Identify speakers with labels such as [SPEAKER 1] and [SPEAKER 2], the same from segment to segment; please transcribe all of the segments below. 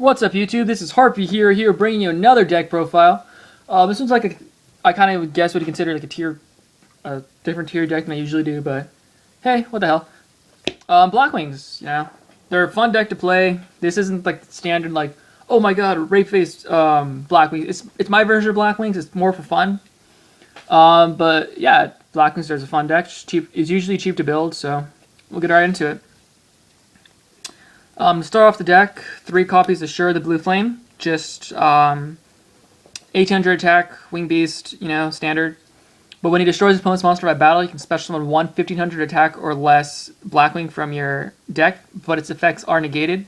[SPEAKER 1] What's up, YouTube? This is Harpy here bringing you another deck profile. This one's like I kind of guess what you consider like a different tier deck than I usually do, but hey, what the hell? Blackwings, they're a fun deck to play. This isn't like standard like, oh my god, rape-faced Blackwings. It's my version of Blackwings. It's more for fun. But yeah, Blackwings is a fun deck. It's usually cheap to build, so we'll get right into it. To start off the deck, 3 copies of Sure the Blue Flame, just 1800 attack, Wing Beast, standard. But when he destroys his opponent's monster by battle, you can special summon 1500 attack or less Blackwing from your deck, but its effects are negated.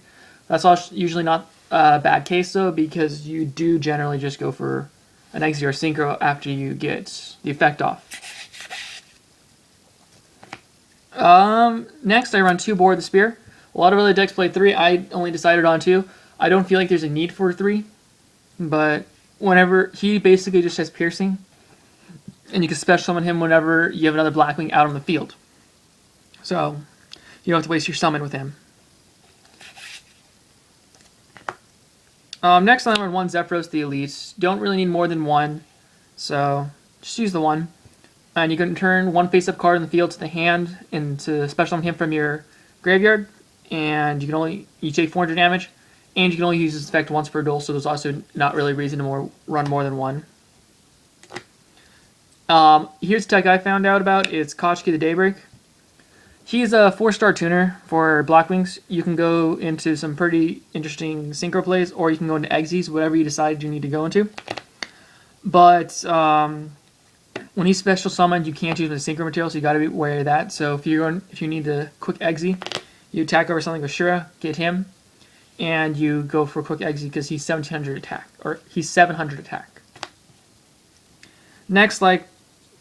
[SPEAKER 1] That's usually not a bad case though, because you do generally just go for an Exi or Synchro after you get the effect off. Next, I run 2 Board the Spear. A lot of other decks play 3. I only decided on 2. I don't feel like there's a need for 3, but whenever he basically just has piercing, and you can special summon him whenever you have another Blackwing out on the field. So you don't have to waste your summon with him. Next, I run 1 Zephyros the Elite. Don't really need more than 1, so just use the 1. And you can turn 1 face-up card in the field to the hand and to special summon him from your graveyard. And you take 400 damage, and you can only use this effect once per duel, so there's also not really reason to run more than 1. Here's a tech I found out about. It's Kochki the Daybreak. He's a 4-star tuner for Blackwings. You can go into some pretty interesting synchro plays, or you can go into Exis, whatever you decide you need to go into. But when he's special summoned, you can't use the synchro material, so you got to be aware of that. So if you need a quick Exi, you attack over something with Shura, get him, and you go for a quick Exi because he's 1700 attack, or he's 700 attack. Next, like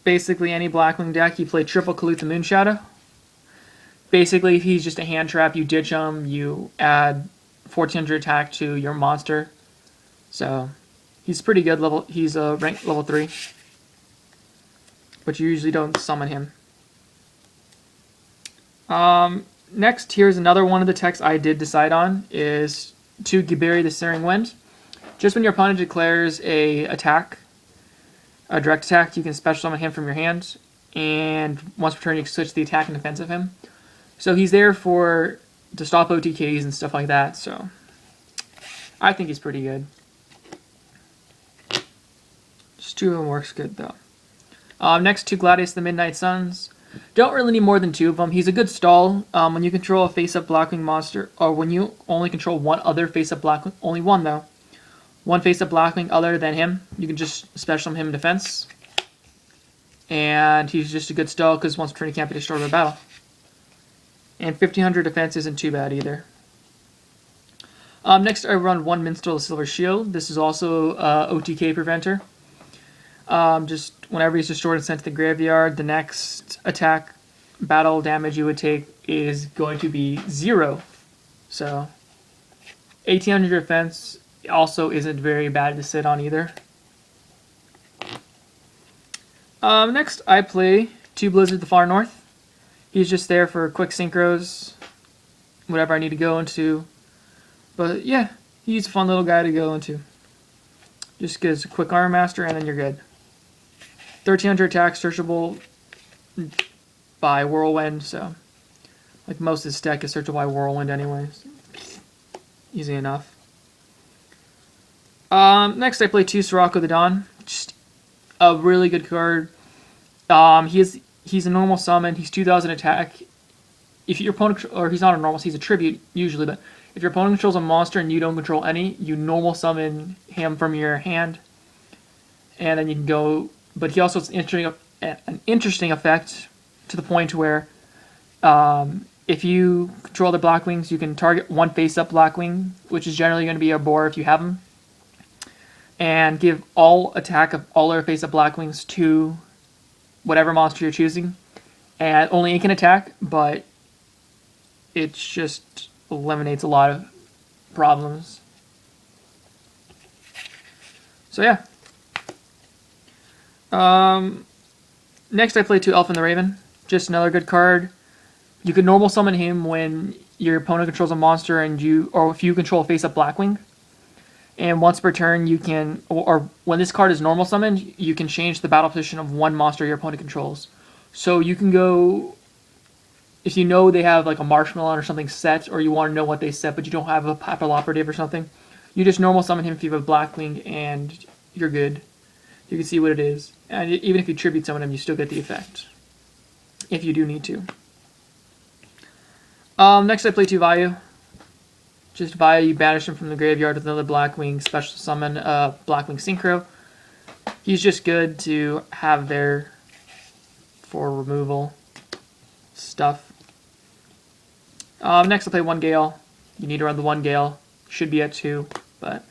[SPEAKER 1] basically any Blackwing deck, you play triple Kalut the Moonshadow. Basically, if he's just a hand trap, you ditch him, you add 1400 attack to your monster. So he's pretty good level. He's ranked level 3, but you usually don't summon him. Next, here's another one of the techs I did decide on, is to Giberi the Searing Wind. Just when your opponent declares a direct attack, you can special summon him from your hand, and once per turn you can switch the attack and defense of him. So he's there to stop OTKs and stuff like that, so I think he's pretty good. Just 2 of them works good though. Next, 2 Gladius the Midnight Suns. Don't really need more than 2 of them. He's a good stall. When you control a face-up Blackwing monster, or when you only control one other face-up Blackwing, only one though, one face-up Blackwing other than him, you can just special him in defense. And he's just a good stall because once per turn he can't be destroyed by battle. And 1500 defense isn't too bad either. Next, I run 1 Minstrel of Silver Shield. This is also OTK preventer. Just whenever he's destroyed and sent to the graveyard, the next attack battle damage you would take is going to be 0. So 1800 defense also isn't very bad to sit on either. Next, I play 2 Blizzard the Far North. He's just there for quick synchros, whatever I need to go into. But yeah, he's a fun little guy to go into. Just gives a quick Armor Master and then you're good. 1300 attack, searchable by Whirlwind, so like most of this deck is searchable by Whirlwind anyways. Easy enough. Next I play 2 Sirocco the Dawn. Just a really good card. He's a normal summon. He's 2000 attack. If your opponent, or he's not a normal, he's a tribute usually, but if your opponent controls a monster and you don't control any, you normal summon him from your hand, and then you can go. But he also has an interesting effect to the point where if you control the Blackwings, you can target 1 face-up Blackwing, which is generally going to be a boar if you have him, and give all attack of all other face-up Blackwings to whatever monster you're choosing. And only it can attack, but it just eliminates a lot of problems. So yeah. Next I play 2 Elf and the Raven. Just another good card. You can normal summon him when your opponent controls a monster and or if you control a face-up Blackwing. And once per turn, you can, or when this card is normal summoned, you can change the battle position of one monster your opponent controls. So you can go, if you know they have like a Marshmallow or something set, or you want to know what they set, but you don't have a Papal Operative or something, you just normal summon him if you have a Blackwing, and you're good. You can see what it is. And even if you tribute summon him, you still get the effect, if you do need to. Next I play 2 Vayu. Just Vayu, you banish him from the graveyard with another Blackwing, special summon Blackwing Synchro. He's just good to have there for removal stuff. Next I play 1 Gale. You need to run the 1 Gale. Should be at 2, but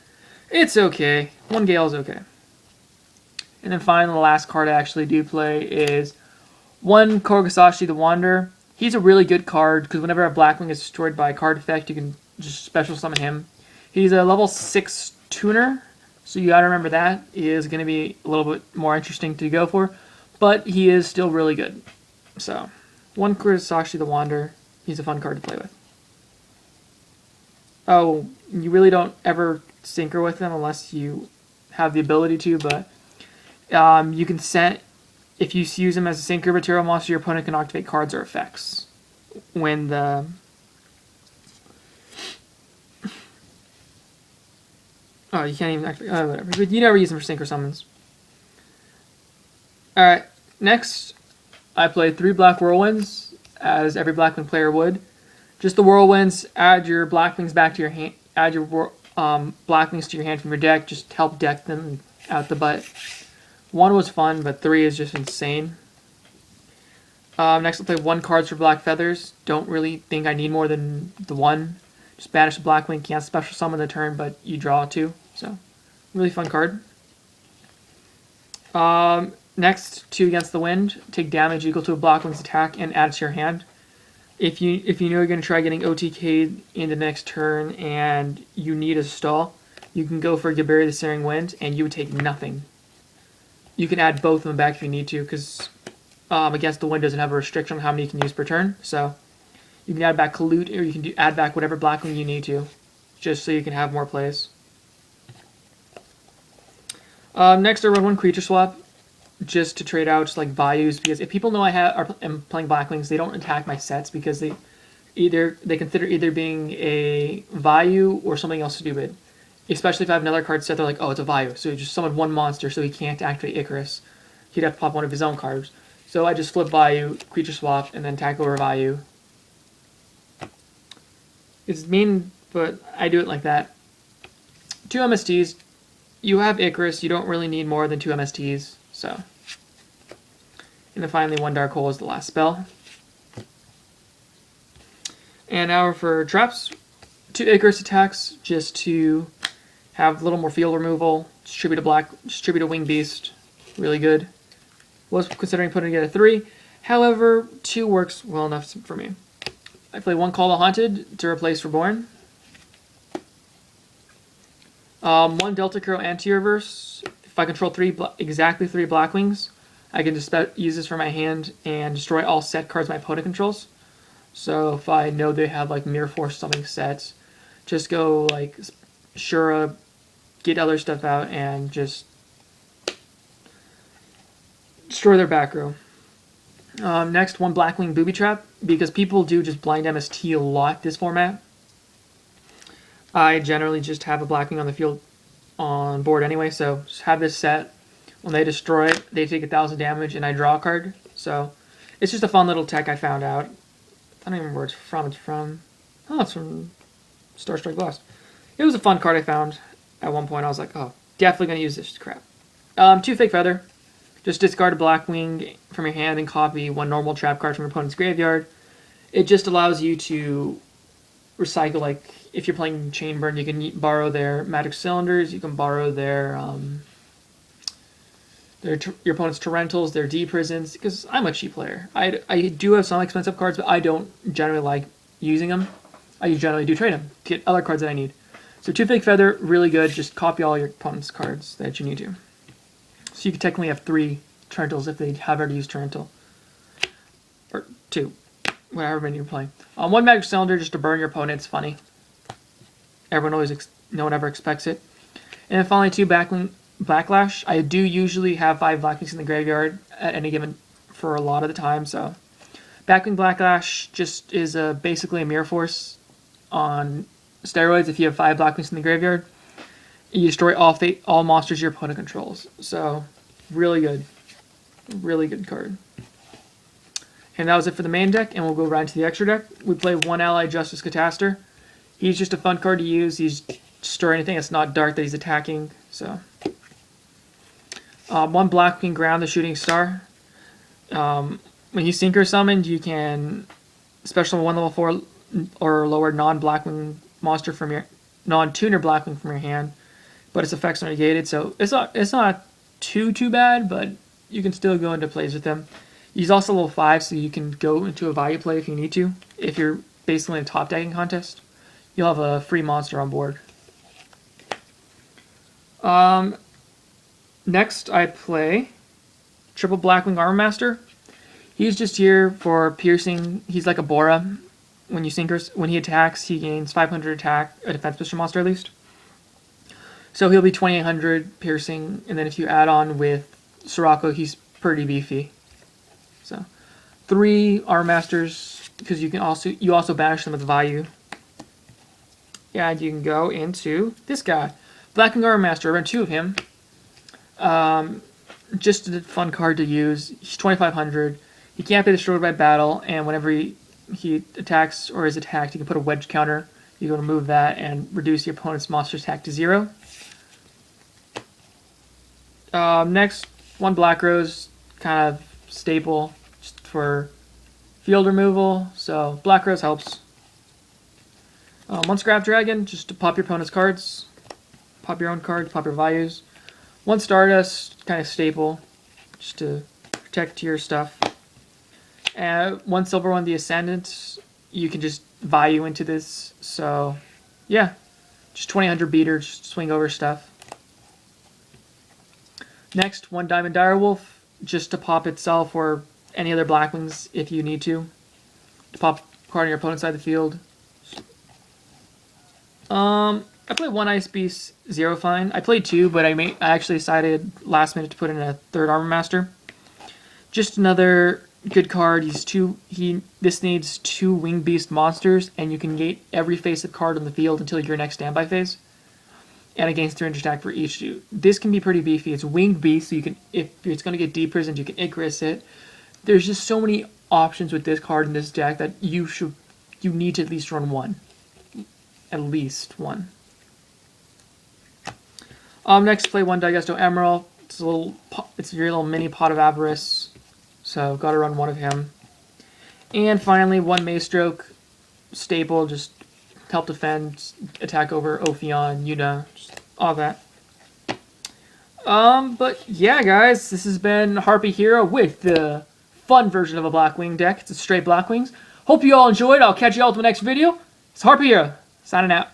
[SPEAKER 1] it's okay. 1 Gale is okay. And then finally, the last card I actually do play is 1 Korogasashi the Wanderer. He's a really good card, because whenever a Blackwing is destroyed by a card effect, you can just special summon him. He's a level 6 tuner, so you gotta remember that. He is going to be a little bit more interesting to go for, but he is still really good. So, 1 Korogasashi the Wanderer. He's a fun card to play with. Oh, you really don't ever synchro with him unless you have the ability to, but you can set, if you use him as a synchro material monster, your opponent can activate cards or effects when the you can't even activate, whatever, but you never use him for synchro summons. Alright, next I play 3 Black Whirlwinds, as every Blackwing player would. Just the Whirlwinds, add your Blackwings back to your hand, add your Blackwings to your hand from your deck, just help deck them out the butt. 1 was fun, but 3 is just insane. Next I'll play 1 cards for Black Feathers. Don't really think I need more than the 1. Just banish the Blackwing, can't special summon the turn, but you draw 2. So, really fun card. Next, 2 Against the Wind. Take damage equal to a Blackwing's attack and add it to your hand. If you know you're going to try getting OTK'd in the next turn and you need a stall, you can go for Gaberi the Searing Wind, and you would take nothing. You can add both of them back if you need to, because Against the Wind doesn't have a restriction on how many you can use per turn. So you can add back Collude, or you can add back whatever Blackwing you need to, just so you can have more plays. Next, I run 1 Creature Swap, just to trade out just like Vayus, because if people know am playing Blackwings, they don't attack my sets because they consider either being a Vayu or something else stupid. Especially if I have another card set, they're like, oh, it's a Vayu, so he just summoned 1 monster, so he can't activate Icarus. He'd have to pop one of his own cards. So I just flip Vayu, Creature Swap, and then attack over Vayu. It's mean, but I do it like that. 2 MSTs. You have Icarus, you don't really need more than 2 MSTs, so. And then finally 1 Dark Hole is the last spell. And now for traps. 2 Icarus attacks, just to have a little more field removal. Distribute a Winged Beast. Really good. Was considering putting it at 3. However, 2 works well enough for me. I play 1 Call the Haunted to replace Reborn. 1 Delta Curl Anti-Reverse. If I control exactly 3 Blackwings, I can just use this for my hand and destroy all set cards my opponent controls. So if I know they have like Mirror Force something set, just go like Shura, get other stuff out, and just destroy their back row. Next, 1 Blackwing Booby Trap, because people do just blind MST a lot this format. I generally just have a Blackwing on the field on board anyway, so just have this set. When they destroy it, they take 1,000 damage and I draw a card. So it's just a fun little tech I found out. I don't even remember where it's from. Oh, it's from Star Strike Blast. It was a fun card I found at one point. I was like, oh, definitely going to use this crap. 2 Fake Feather. Just discard a Blackwing from your hand and copy 1 normal trap card from your opponent's graveyard. It just allows you to recycle, like, if you're playing Chainburn, you can borrow their Magic Cylinders, you can borrow their your opponent's Torrentals, their D-Prisons, because I'm a cheap player. I do have some expensive cards, but I don't generally like using them. I generally do trade them to get other cards that I need. So 2 Fake Feather, really good. Just copy all your opponent's cards that you need to. So you could technically have 3 Torrentals if they have already used Torrental. Or 2. Whatever many you're playing. 1 Magic Cylinder just to burn your opponent. It's funny. No one ever expects it. And then finally 2 Backlash. I do usually have 5 Blackwings in the graveyard at any given for a lot of the time, so Blackwing Backlash just is basically a Mirror Force on steroids. If you have 5 Blackwings in the graveyard, you destroy all monsters your opponent controls. So really good card. And that was it for the main deck, and we'll go right into the extra deck. We play 1 ally Justice Cataster. He's just a fun card to use. He's destroy anything that's not dark that he's attacking. So 1 Blackwing Ground the Shooting Star. When you synchro summoned, you can special 1 level 4 or lower non-Blackwing monster from your non-tuner Blackwing from your hand, but its effects are negated, so it's not too bad, but you can still go into plays with him. He's also level 5, so you can go into a value play if you need to. If you're basically in a top decking contest, you'll have a free monster on board. Next, I play Triple Blackwing Armor Master. He's just here for piercing. He's like a Bora. When he attacks, he gains 500 attack, a defense booster monster at least. So he'll be 2800 piercing, and then if you add on with Sirocco, he's pretty beefy. So 3 Armor Masters, because you also banish them with value. Yeah, you can go into this guy, Blackwing Armor Master. I run 2 of him. Just a fun card to use. He's 2500. He can't be destroyed by battle, and whenever he attacks or is attacked, you can put a wedge counter. You go to move that and reduce your opponent's monster attack to 0. Next, 1 Black Rose, kind of staple just for field removal, so Black Rose helps. 1 Scrap Dragon, just to pop your opponent's cards. Pop your own cards, pop your values. 1 Stardust, kind of staple, just to protect your stuff. 1 Silver One, the Ascendant, you can just value into this, so yeah, just 2000 beater, just swing over stuff. Next, 1 Diamond Direwolf, just to pop itself or any other Blackwings if you need to pop a card on your opponent's side of the field. I played 1 Ice Beast Zero Fine. I played 2, but I actually decided last minute to put in a 3rd Armor Master. Just another good card. This needs 2 Winged Beast monsters, and you can gate every face-up card on the field until your next standby phase. And it gains 300 attack for each shoot. This can be pretty beefy. It's Winged Beast, so you can, if it's going to get deprisoned, you can Icarus it. There's just so many options with this card in this deck that you need to at least run 1. At least 1. Next, play 1 Digesto Emerald. It's your little mini Pot of Avarice, so gotta run 1 of him. And finally, 1 Maystroke staple, just help defend, attack over Ophion, Yuna, just all that. But yeah, guys, this has been Harpy Hero with the fun version of a Blackwing deck. It's a straight Blackwings. Hope you all enjoyed. I'll catch you all in the next video. It's Harpy Hero, signing out.